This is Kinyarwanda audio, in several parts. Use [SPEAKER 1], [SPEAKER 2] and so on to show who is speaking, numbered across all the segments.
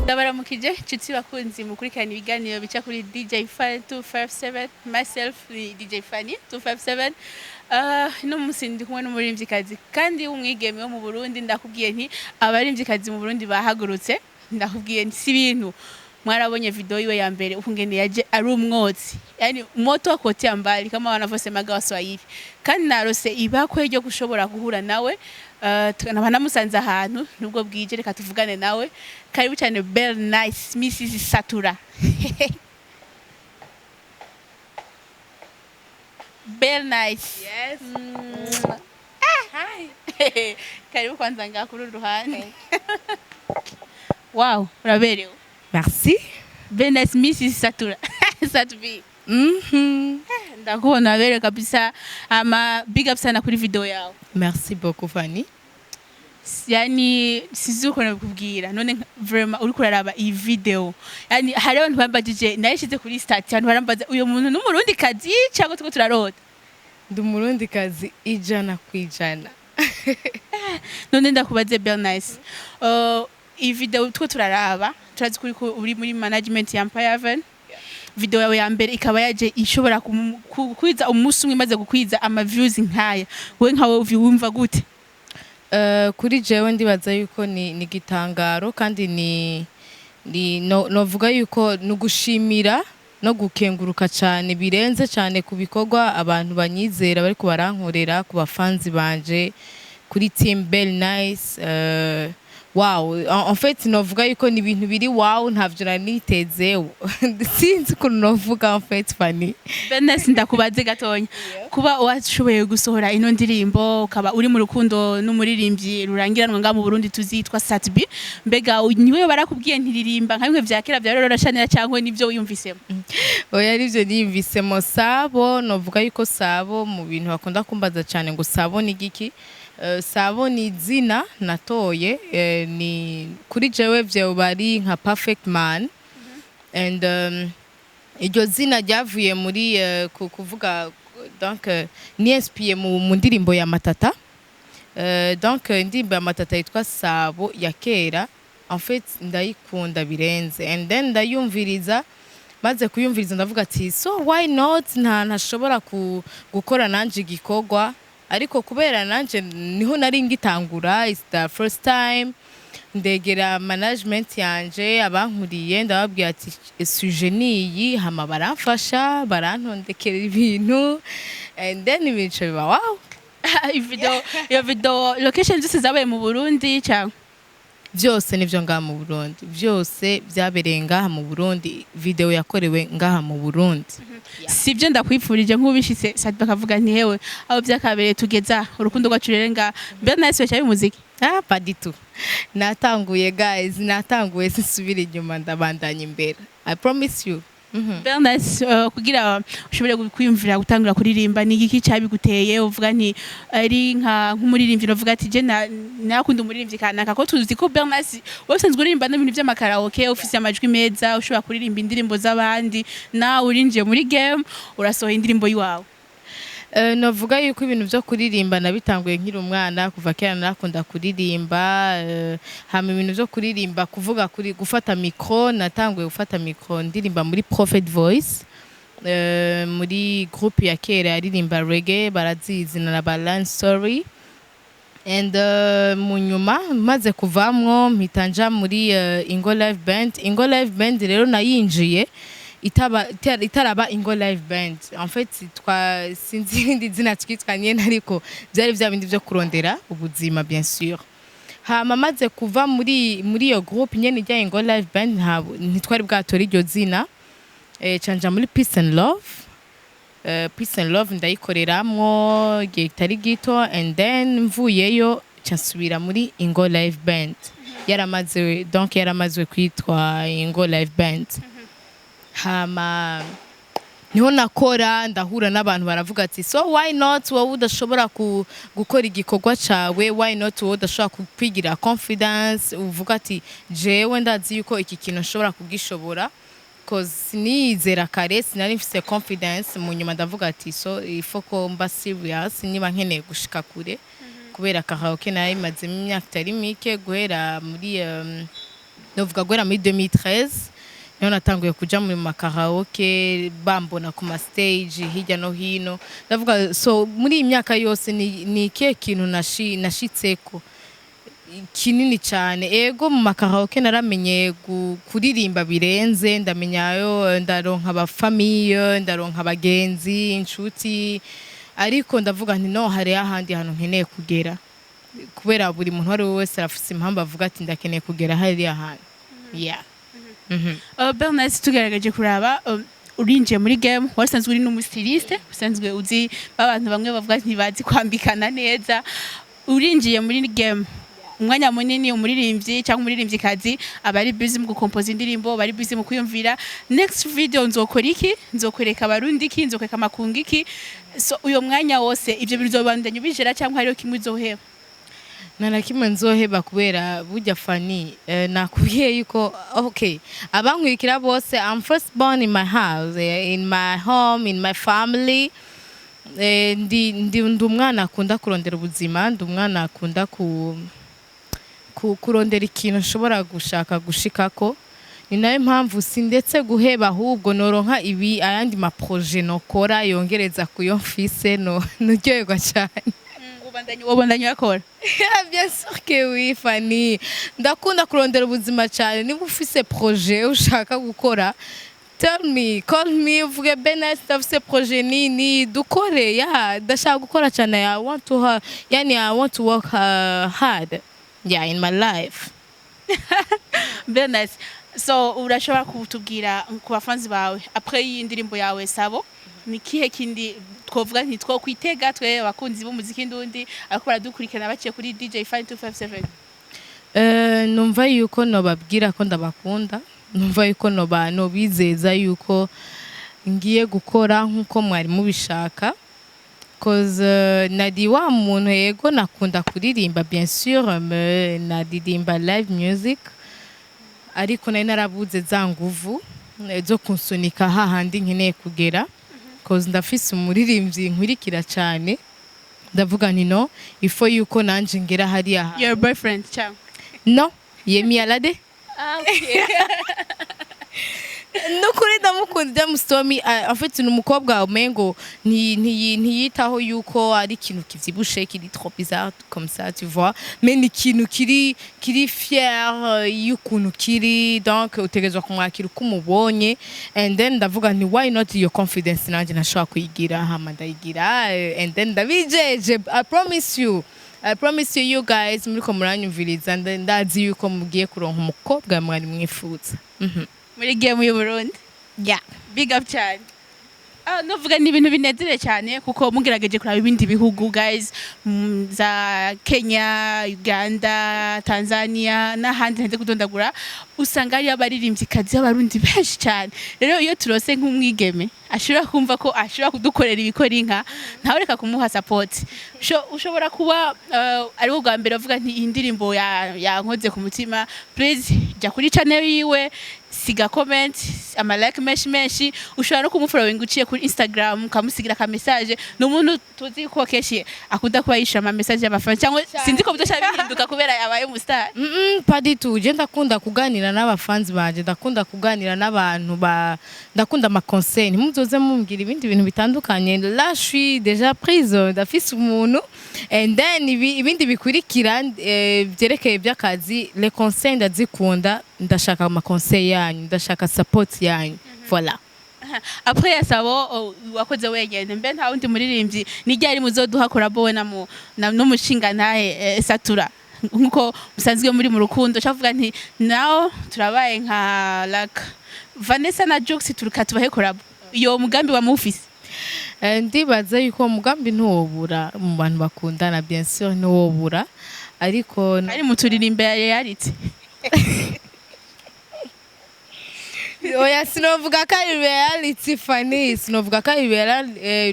[SPEAKER 1] ndabaramukije nshuti bakunzi mukurikirana ibiganiro bica kuri DJ Fanny 257 myself ni DJ Fanny 257 no musi ndi kumwe n'umuririmvyikazi kandi w'umwigeme wo mu Burundi ndakubwiye nti abaririmvyikazi mu Burundi bahagurutse ndakubwiye nti si ibintu mwarabonye video iwe ya mbere ukungene yaje ari umwotsi yani moto wa koti ya mbali kama wanavyosemaga Waswahili kandi narose ibakwe ryo gushobora guhura nawe namusanze ahantu nubwo bwije reka tuvugane nawe karibu cyane Belle Nice Mrs Satura Belle Nice
[SPEAKER 2] Yes.
[SPEAKER 1] Hi karibu kwanza ngakuru ruhande wow uraberewe
[SPEAKER 2] Merci.
[SPEAKER 1] Belle Nice Mrs Satura Satbi ndakubona bere kabisa ama big up sana kuri video yawe
[SPEAKER 2] Merci beaucoup Fanny.
[SPEAKER 1] yani sizi uko nabikubwira none vraiment uri kuraraba iyi video yani hari abantu bambajije nayishize kuri stat abantu barambaza uyo muntu n'umurundi kazi cyangwa tuko turarota
[SPEAKER 2] Ndi umurundi kazi ijana kwijana.
[SPEAKER 1] none ndakubaze Belle Nice iyi video tuko turaraba turazi kuri uri muri management ya Empire Avenue video yawe ya mbere ikaba yaje ishobora kukwiza umunsi umwe maze gukwiza ama views nkaya we nkawe wumva gute
[SPEAKER 2] Kuri jewe ndibaza yuko ni gitangaro kandi novuga yuko nugushimira no gukenguruka cyane birenze cyane ku bikorwa abantu banyizera bari kubarankorera ku bafanzi banje kuri team Belle Nice wow en fait novuga yuko ni ibintu biri wow ntavyo naniteze sinzi ko novuga en fait Fanny.
[SPEAKER 1] Belle Nice ndakubaze gatonya kuba washoboye gusohora ino ndirimbo ukaba uri mu rukundo n'umuririmbyi rurangiranwa nga mu Burundi tuzitwa Satbi mbega niwe barakubwiye ntiririmba nka bimwe vya kera vya Roro Chanel cyangwa nivyo wiyumvisemo
[SPEAKER 2] oya arivyo niyumvisemo Sabo novuga yuko Sabo mu bintu bakunda kumbaza cyane ngo Sabo ni giki Sabo ni izina natoye ni kuri jewe vyo bari nka perfect man and iryo zina ryavuye muri kuvuga donc ni inspiré mu ndirimbo ya Matata donc indirimbo ya Matata yitwa Sabo ya kera en fait ndayikunda birenze and then ndayumviriza maze kuyumviriza ndavuga ati so why not ntashobora gukora nanje igikorwa ariko kubera nanje niho nari ngitangura is the first time ndegera management yanje abankuriye ndababwiye ati sujet niyi hama baramfasha barantondekera ibintu and then ibice biba wow video location zose zabaye mu Burundi cyangwa byose nivyo ngaha mu Burundi byose byabereye ngaha mu Burundi video yakorewe ngaha mu Burundi
[SPEAKER 1] sivyo ndakwipfurije nk'ubishitse sati bakavuga nti hewe abo byakabereye tugeza urukundo rwacu rerenga Belle Nice cyari muziki
[SPEAKER 2] pas du tout natanguye guys natanguye sisubira inyuma ndabandanya imbere I promise you
[SPEAKER 1] Belle Nice kugira ushobore kwiyumvira gutangura kuririmba ni iki cyabiguteye uvuga nti ari nk'umuririmbyi uvuga ati je nakunda umuririmbyi kanaka ko tuzi ko Belle Nice wasanzwe uririmba n'ibintu by'amakaraoke ufise amajwi meza ushobora kuririmba indirimbo z'abandi na urinjiye muri game urasohoye indirimbo yiwawe
[SPEAKER 2] novuga yuko ibintu byo kuririmba nabitanguye nkiri umwana kuva kera narakunda kuririmba hama ibintu byo kuririmba kuvuga kuri gufata micro natanguye gufata micro ndirimba muri Prophet Voice muri groupe ya kera yaririmba reggae barazizi na Balance Story and mu nyuma maze kuvamwo mpitanja muri Ingo Live Band. Ingo Live Band rero nayinjiye itaraba Ingo Live Band en fait sinzi indi zina twitwanye ariko byari bya bindi byo kurondera ubuzima bien sûr hama maze kuva muri iyo groupe nyene rya Ingo Live Band ntitwari bwatora iryo zina canja muri Peace and Love Peace and Love ndayikoreramwo gitari gito and then mvuyeyo cyasubira muri Ingo Live Band yaramaze kwitwa Ingo Live Band hama niho nakora ndahura n'abantu baravuga ati so why not wowe udashobora gukora igikorwa cawe why not wowe udashobora kwigira confidence uvuga ati jewe ndazi yuko iki kintu nshobora kugishobora cause nizera kare sinari mfise confidence mu nyuma ndavuga ati so ifo ko mba serious niba nkeneye gushika kure kubera karaoke nayo imaze imyaka itari mike guhera muri novuga guhera muri 2013 niho natanguye kuja mu makaraoke bambona ku ma stage hirya no hino ndavuga so muri iyi myaka yose ni ikihe kintu nashitseko kinini cyane ego mu makaraoke naramenye kuririmba birenze ndamenyayo ndaronka abafamiye ndaronka abagenzi inshuti ariko ndavuga nti no hari ahandi hantu nkeneye kugera kubera buri muntu wari wese arafise impamvu avuga ati ndakeneye kugera hari ahantu yeah
[SPEAKER 1] Bernice tugaragaje kuraba urinjiye muri game wasanzwe uri n'umustiliste usanzwe uzi abantu bamwe bavuga ntibazi kwambikana neza urinjiye muri game umwanya munini umuririmbyi cyangwa umuririmbyikazi abari busy mu gukompoza indirimbo bari busy mu kwiyumvira next video nzokora iki nzokwereka abarundi iki nzokwereka makungu iki so uyo mwanya wose ivyo bizobandanya ubijera cyangwa hariho kimwe uzoheba
[SPEAKER 2] nana kimwe nzoheba kubera burya Fanny nakubwiye yuko okay abankwikira bose I'm first born in my house in my home in my family ndi umwana akunda kurondera ubuzima ndi umwana akunda kurondera ikintu nshobora gushaka gushikako ni nayo mpamvu si ndetse guheba ahubwo noronka ibi ayandi ma projet nokora yongereza kuyo mfise nuryoherwa cyane
[SPEAKER 1] ubandanya yakora
[SPEAKER 2] bien sûr que oui Fanny ndakunda kurondera ubuzima cyane niba ufise projet ushaka gukora call me uvuge Bernice ndafise projet nini dukore ndashaka gukora cyane I want to work hard in my life
[SPEAKER 1] Bernice so urashobora kutubwira ku bafanzi bawe après iyi ndirimbo yawe sabo ni kihe kindi twovuga nti two kwitega twe abakunzi b'umuziki ndundi ariko baradukurikirana baciye kuri DJ Fine 257
[SPEAKER 2] numva yuko nobabwira ko ndabakunda numva yuko nobizeza yuko ngiye gukora nkuko mwari mubishaka cause nadi wa muntu yego nakunda kuririmba bien sûr nadirimba live music ariko nari narabuze za nguvu zo kunsunika hahandi nkeneye kugera cause ndafise umuririmbyi nkurikira cyane ndavuga nti no ifo yuko nanje ngera hariya
[SPEAKER 1] your boyfriend cyangwa
[SPEAKER 2] no Yemi Alade
[SPEAKER 1] okay
[SPEAKER 2] nukuri ndamukunda Mustomi afite n'umukobwa umengo ntiyitaho yuko ari ikintu kivyibushe kiri trop bizarre comme ça tu vois mais ni ikintu kiri fier y'ukuntu kiri donc utegezwa kumwakira uko umubonye and then ndavuga nti why not your confidence nanje nashobora kuyigira hama ndayigira and then ndabijeje I promise you guys muriko muranyumviriza ndazi yuko mugiye kuronka umukobwa mwari mwifuza
[SPEAKER 1] muri game y'u Burundi big up cyane novuga ni ibintu binezere cyane kuko mugerageje kuraba ibindi bihugu guys za Kenya Uganda Tanzania n'ahandi ntaze kudondagura usanga ari abaririmbyi kazi y'abarundi benshi cyane rero iyo turose nk'umwigeme ashobora kumva ko ashobora kudukorera ibikora inka ntawe reka kumuha support ushobora kuba ari ubwa mbere avuga nti iyi ndirimbo yankoze ku mutima please jya kuri channel yiwe siga comment ama like menshi ushobora no kumufollowing uciye kuri Instagram ukamusigira ka message n'umuntu tuzi ko keshi akunda kuba yisha ama message y'abafana cyangwa sinzi ko bidasha bihinduka kubera yabaye mu star
[SPEAKER 2] padi tu je ndakunda kuganira n'abafanzi banje ndakunda kuganira n'abantu ndakunda ama conseil muzoze mumbwira ibindi bintu bitandukanye là je suis déjà prise d'affice umuntu and then ibindi bikurikira byerekeye by'akazi les conseils ndazikunda ndashaka ama conseil yanyu ndashaka support yanyu voilà
[SPEAKER 1] après yasabo wakoze wenyene mbe nta wundi muririmbyi nijyari muzoduha collabo no mushinga naye satura nkuko musanzwe muri mu rukundo cavuga nti now turabaye nka like Vanessa na Jux turuka tubahe collabo iyo mugambi wa mufisi
[SPEAKER 2] ndibaza yuko mugambi ntuwobura mu bantu bakundana bien sûr ntuwobura ariko
[SPEAKER 1] ari muturirimbe reality
[SPEAKER 2] oya sinovuga ko ari reality Fanny sinovuga ko ari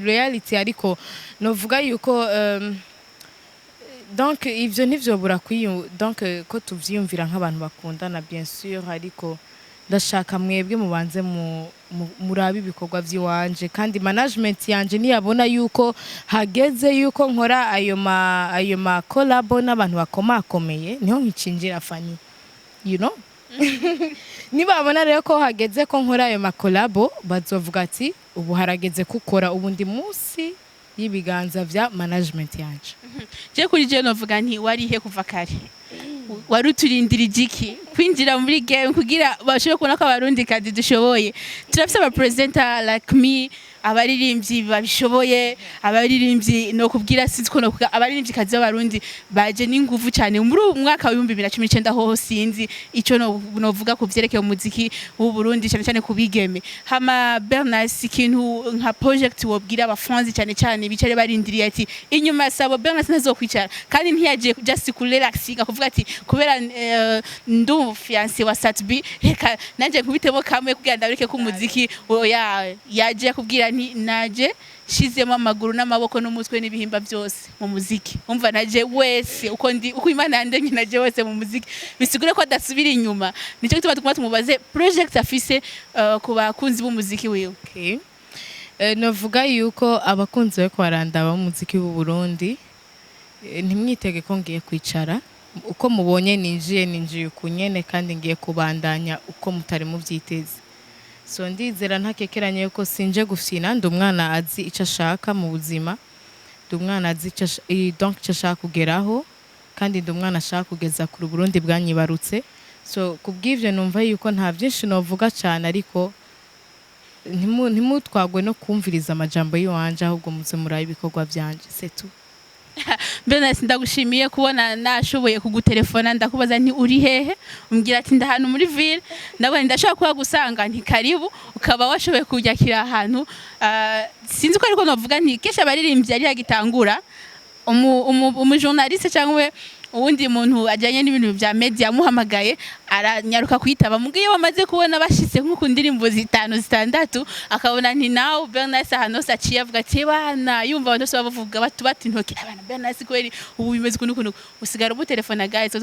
[SPEAKER 2] reality ariko novuga yuko donc ivyo ntivyobura donc ko tuvyiyumvira nk'abantu bakundana bien sûr ariko ndashaka mwebwe mubanze murabe ibikorwa by'iwanje kandi management yanje niyabona yuko hageze yuko nkora ayo ma collab n'abantu bakomakomeye niho nkicinjira Fanny you know nibabona rero ko hageze ko nkora ayo makolabo bazovuga ati ubu harageze gukora ubundi munsi y'ibiganza vya management yanje.
[SPEAKER 1] Je kuri je novuga nti warihe kuva kare wari uturindira igiki kwinjira muri game kugira bashobore kubona ko abarundi kazi dushoboye. Turafise aba presenter like me, abaririmbyi babishoboye, abaririmbyi no kubwira sinzi ko no abaririmbyi kazi b'abarundi baje n'inguvu cyane muri umwaka wa 2019 ho sinzi ico novuga ku vyerekeye umuziki w'u Burundi cyane cyane kubigeme. Hama Bernard ikintu nka project wobwira abafanzi cyane cyane bicare barindiriye ati inyuma sabo Bernard ntazokwicara kandi ntiyagiye just ku relaxinga kuvuga ati kubera ndu fiancé wa Satbi reka nanje nkubitemo kamwe kugira ndabireke ko umuziki yaje kubwira nti naje shizemo amaguru n'amaboko n'umutwe n'ibihimba byose mu muziki umva naje wese uko Imana yandenye naje wese mu muziki bisigure ko adasubira inyuma nico gituma tukuma tumubaze project afise ku bakunzi b'umuziki wiwe.
[SPEAKER 2] Okay. Novuga yuko abakunzi bako barandaba umuziki w'u Burundi ntimwitege ko ngiye kwicara uko mubonye ninjiye ukunyene kandi ngiye kubandanya uko mutari muvyiteze. So ndizera ntakekeranye yuko sinje gufina ndi umwana azi ico ashaka mu buzima, ndi umwana azi donc ico ashaka kugeraho kandi ndi umwana ashaka kugeza ku Burundi bwanyibarutse. So kubw'ivyo numva yuko nta byinshi novuga cyane ariko ntimutwagwe no kumviriza amajambo yiwanje ahubwo muze murabe ibikorwa byanje c'est tout.
[SPEAKER 1] Bernard ndagushimiye kubona nashoboye kugutelefona ndakubaza nti uri hehe umbwira ati ndahanu muri ville ndabona ndashaka kuba gusanga nti karibu ukaba washoboye kujya kira ahantu sinzi ko ariko novuga nti kesha baririmbye ari yagitangura journaliste cyangwa uwundi muntu ajyanye n'ibintu bya media muhamagaye aranyaruka kwitaba mugiye wamaze kubona bashitse nko ku ndirimbo 5-6 akabona nti nawe Bernard hano saciye avuga ati bana yumva abantu bavuga bati ntoki abana Bernard kweri ubu bimeze kunukunuku usigara mu telefone guys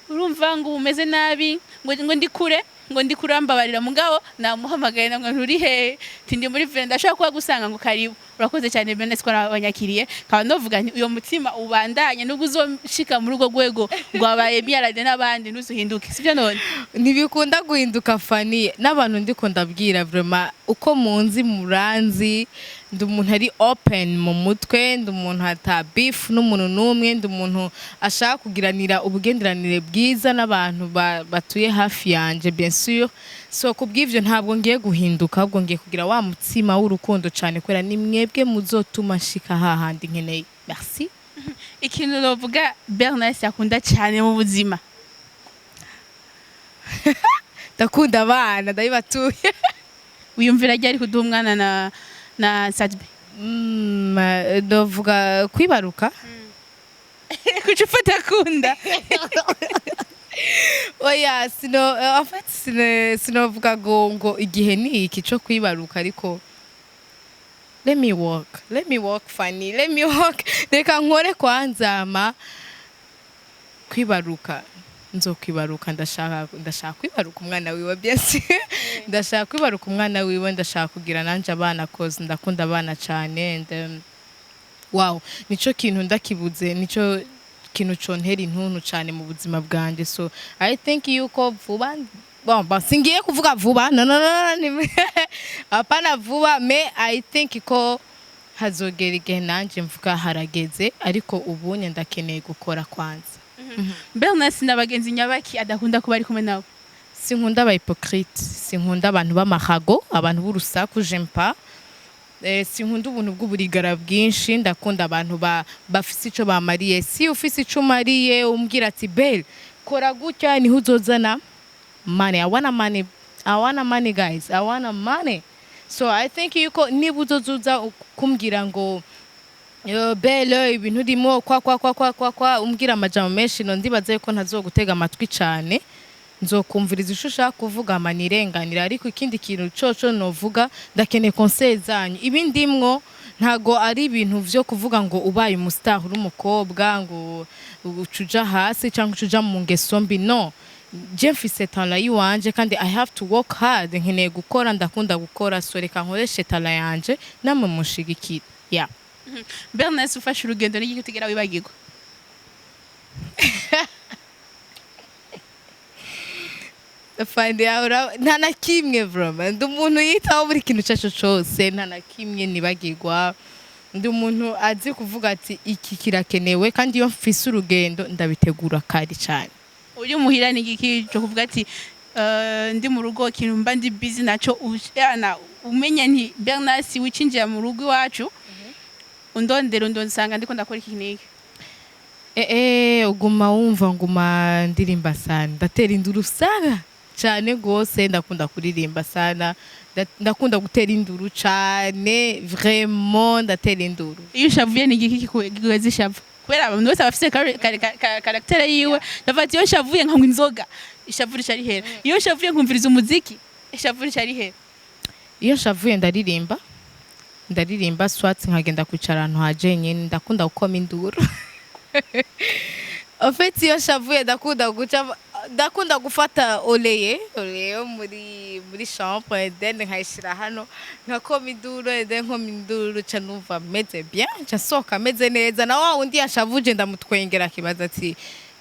[SPEAKER 1] urumva ngo umeze nabi ngo ndi kure ngo ndi kurambabarira mugabo namuhamagaye namwe nturi he tindi muri friend ashaka kuba gusanga ngo karibu urakoze cyane Bernard ko abanyakiriye kaba novuga nti uyo mutima ubandanye nubwo uzoshika muri ugo gwego rwabaye byarade n'abandi ntuzuhinduke sivyo none
[SPEAKER 2] ntibikunda guhinduka fani n'abantu ndiko ndabwira vraiment uko munzi muranzi ndi umuntu ari open mu mutwe ndi umuntu ata beef n'umuntu numwe ndi umuntu ashaka kugiranira ubugenderanire bwiza n'abantu batuye hafi yanje bien sûr. So kubw'ivyo ntabwo ngiye guhinduka ahubwo ngiye kugira wa mutsima w'urukundo cyane kwera ni mwebwe muzotuma nshika hahandi nkeneye. Merci.
[SPEAKER 1] Ikintu novuga Bernard yakunda cyane mu buzima
[SPEAKER 2] ndakunda abana ndabibatuye.
[SPEAKER 1] Uyumvira ryari kuduha umwana na Satbi
[SPEAKER 2] ndavuga kwibaruka
[SPEAKER 1] kuco ufata akunda
[SPEAKER 2] oya sinovuga ngo igihe ni iki cyo kwibaruka ariko let me walk funny let me walk reka nkore kwanzama kwibaruka nzokwibaruka ndashaka kwibaruka umwana wiwe byese ndashaka kwibaruka umwana wiwe ndashaka kugira nanje abana cause ndakunda abana cyane and wow nico kintu ndakibuze nico kintu contera intuntu cyane mu buzima bwanje. So I think yuko vuba singiye kuvuga vuba no apana vuba me I think ko hazogera igihe nanje mvuga harageze ariko ubu ndakeneye gukora kwanza.
[SPEAKER 1] Bernard n'abagenzi nyabaki adakunda kuba ari kumwe nawe
[SPEAKER 2] sinkunda aba hypocrite sinkunda abantu b'amahago abantu b'urusaku j'aime pas sinkunda ubuntu bw'uburigara bwinshi ndakunda abantu bafise ico bamariye si ufise ico mariye umbwira ati bel kora gutya ni huzozana money I want money guys I want money. So I think yuko niba uzozuza kumbwira ngo belo ibintu urimo kwa umbwira amajambo menshi no ndibaza yuko ntazogutega amatwi cyane nzokumviriza ico ushaka kuvuga amanirenganira ariko ikindi kintu coco novuga ndakeneye conseil zanyu ibindimwo ntago ari ibintu vyo kuvuga ngo ubaye umustar uri umukobwa ngo ucuja hasi cyangwa ucuja mu ngeso mbi no je mfise talent yiwanje kandi I have to work hard nkeneye gukora ndakunda gukora so reka nkoreshe talent yanje namwe mushigikira yeah.
[SPEAKER 1] Bernard ufashe urugendo n'iki kutigera wibagirwa
[SPEAKER 2] Fande yawe nta na kimwe vraiment ndi umuntu yitaho buri kintu cyacu cyose nta na kimwe nibagirwa ndi umuntu azi kuvuga ati iki kirakenewe kandi iyo mfise urugendo ndabitegura kari cyane.
[SPEAKER 1] uri muhira ni igiki cyo kuvuga ati ndi mu rugo kintu mba ndi busy naco ushana umenya nti Bernas wicinjira mu rugo iwacu undondera ndonsanga ndiko ndakora iki niki
[SPEAKER 2] uguma wumva nguma ndirimba sana ndatera induru sana cyane gose ndakunda kuririmba sana ndakunda gutera induru cyane vraiment ndatera induru.
[SPEAKER 1] iyo ushavuye ni igiki kigweza ishavu kubera abantu bose bafite karaktere yiwe ndafata iyo nshavuye nkanywa inzoga ishavu rishari hera iyo nshavuye nkumviriza umuziki ishavu rishari hera.
[SPEAKER 2] Iyo nshavuye ndaririmba swatsi nkagenda kwicara ahantu haje nyine ndakunda gukoma induru. En fait iyo nshavuye ndakunda gufata oleye muri chambre then nkayishira hano nkakoma induru then nkoma induru ca numva meze bien ca soka meze neza na wa undi yashavuje ndamutwengera akibaza ati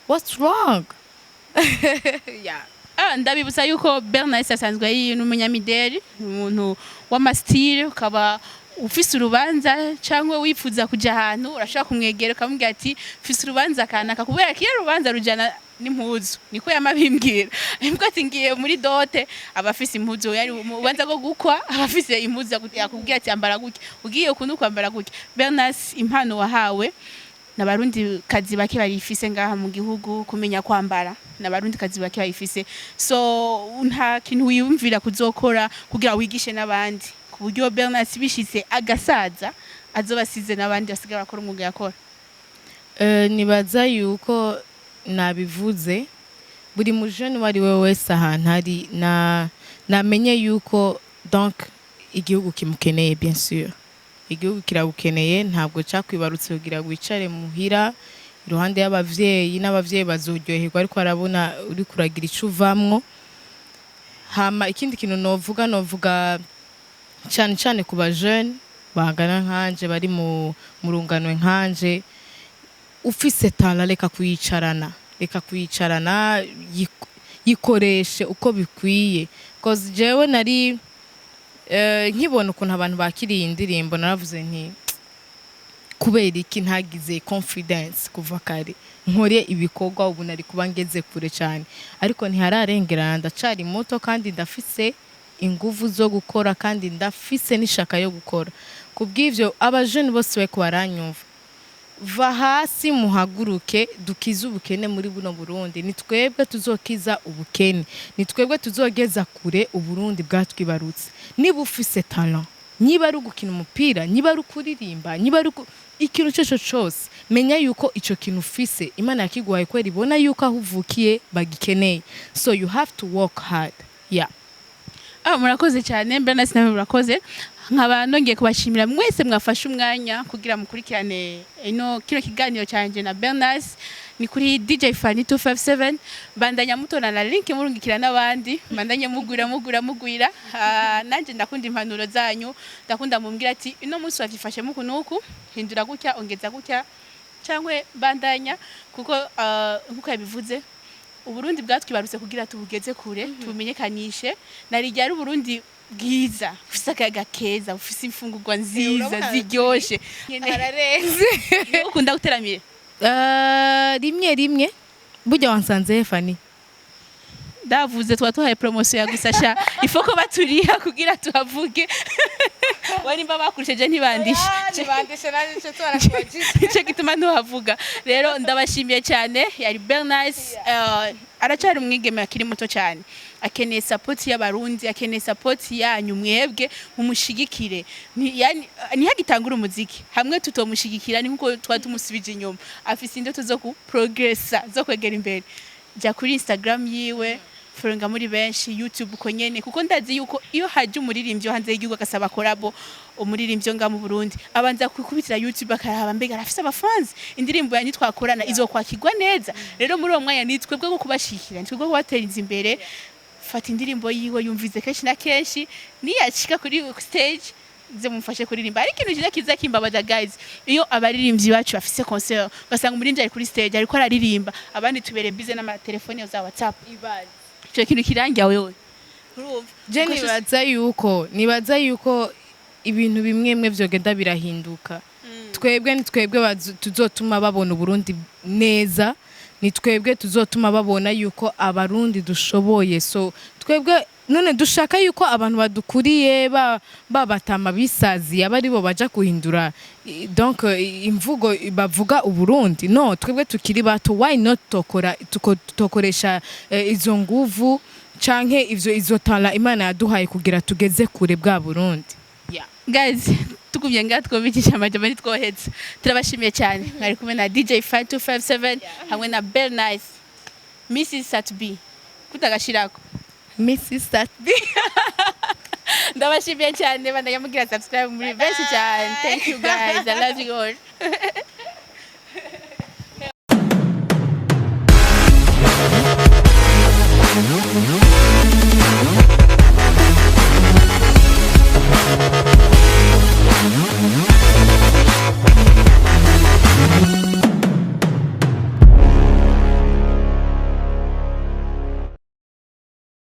[SPEAKER 2] what's wrong. Yeah.
[SPEAKER 1] Ndabibutsa yuko Bernas asanzwe ari n'umunyamideli umuntu w'amastyle ukaba ufise urubanza cyangwa wifuza kuja ahantu urashaka kumwegera ukamubwira ati ufise urubanza kanaka kubera kiyo rubanza rujana n'impuzu niko yamabimbwira imbwa ati ngiye muri dote abafise impuzu yari ubanza go gukwa abafise impuzu yakubwira ati ambara gutya ugiye kuntu kwambara gutya. Bernas impano wahawe n'abarundi kazi bake barifise ngaha mu gihugu kumenya kwambara n'abarundi kazi bake bayifise so nta kintu wiyumvira kuzokora kugira wigishe n'abandi ku buryo Bernas bishitse agasaza azobasize n'abandi basigara bakora umwuga yakora.
[SPEAKER 2] Nibaza yuko nabivuze buri mujene wari we wese ahantu hari namenye yuko donc igihugu kimukeneye bien sûr igihugu kiragukeneye ntabwo cyakwibarutse kugira ngo wicare muhira iruhande y'abavyeyi n'abavyeyi bazoryoherwa ariko arabona uri kuragira icuvamwo. Hama ikindi kintu novuga cyane ku bajene bangana nkanje bari mu rungano nkanje ufise talent reka kuyicarana yikoreshe uko bikwiye cause jewe nari nkibona ukuntu abantu bakiriye indirimbo naravuze nti kubera iki ntagize confidence kuva kare nkore ibikorwa ubu nari kuba ngeze kure cyane ariko ntihararengerana ndacari muto kandi ndafise inguvu zo gukora kandi ndafise n'ishaka yo gukora kubw'ivyo abajene bose bari baranyumva va hasi muhaguruke dukiza ubukene muri buno Burundi ni twebwe tuzokiza ubukene ni twebwe tuzogeza kure uburundi bwatwibarutse niba ufise talent niba ari gukina umupira niba ari kuririmba niba ari ikintu cyose menya yuko ico kintu ufise Imana yakiguhaye ko ribona yuko aho uvukiye bagikeneye so you have to work hard. Yeah.
[SPEAKER 1] Murakoze cyane Bernas nawe murakoze nkaba nongeye kubashimira mwese mwafashe umwanya kugira mukurikirane kino kiganiro cyanje na Bernas ni kuri DJ Fanny 257 bandanya mutona na link murungikira n'abandi bandanye mugwira nanje ndakunda impanuro zanyu ndakunda mumbwira ati ino munsi wafifashe mu kunuku hindura gutya ongeza gutya cyangwa bandanya kuko nkuko yabivuze Uburundi bwatwibarutse kugira tubugeze kure tumenyekanishe narijya ari Uburundi bwiza ufise akayaga keza ufise imfungurwa nziza ziryoshe
[SPEAKER 2] ararenze
[SPEAKER 1] ukunda guteramira
[SPEAKER 2] rimwe burya wansanze Fanny
[SPEAKER 1] ndavuze twatuhaye promotion ya gusasha ifoko baturiha kugira tuhavuge wari mba bakurusheje ntibandishe
[SPEAKER 2] naje twarakubajije
[SPEAKER 1] ico gituma ntuhavuga rero ndabashimiye cyane yari Bernas aracari umwigeme akiri muto cyane akeneye support y'abarundi akeneye support yanyu mwebwe mumushigikire ntihagitangura umuziki hamwe tutomushigikira ni nkuko twatumusubije inyuma afise indoto zo ku progressa zo kwegera imbere ja kuri Instagram yiwe furenga muri benshi YouTube uko nyene kuko ndazi yuko iyo haje umuririmbyo hanze y'igihugu agasaba collabo umuririmbyo nga mu Burundi abanza kukubitira YouTube akaraba mbega arafise abafans indirimbo yanyu twakorana izokwakirwa neza rero muri uwo mwanya nitwebwe ko kubashikira nitwebwe ko baterinze imbere fata indirimbo yiwe yumvize kenshi na kenshi niyashika kuri stage ze mumfashe kuririmba ari kintu kije kiza kimbabaza guys iyo abaririmbyi bacu bafise concert basanga umuririmbyi ari kuri stage ariko araririmba abandi tubere bize n'amatelefone za WhatsApp
[SPEAKER 2] ibali
[SPEAKER 1] ico kintu kirangira wewe urumva
[SPEAKER 2] je nibaza yuko ibintu bimwe vyogenda birahinduka twebwe ni twebwe tuzotuma babona Uburundi neza ni twebwe tuzotuma babona yuko abarundi dushoboye so twebwe none dushaka yuko abantu badukuriye babatama bisazi abari bo baja kuhindura donc imvugo bavuga Uburundi no twebwe tukiri bato why not tukoresha izo nguvu canke izo tala Imana yaduhaye kugira tugeze kure bwa Burundi
[SPEAKER 1] guys tukubye ngatwobikisha amajambo nitwohetse turabashimiye cyane mwari kumwe na DJ Fan 257 hamwe na Bell Nice Mrs. Satbi kutagashirako
[SPEAKER 2] Mrs. Satbi
[SPEAKER 1] ndabashimiye cyane bandayamugira subscribe muri benshi cyane thank you guys I love you all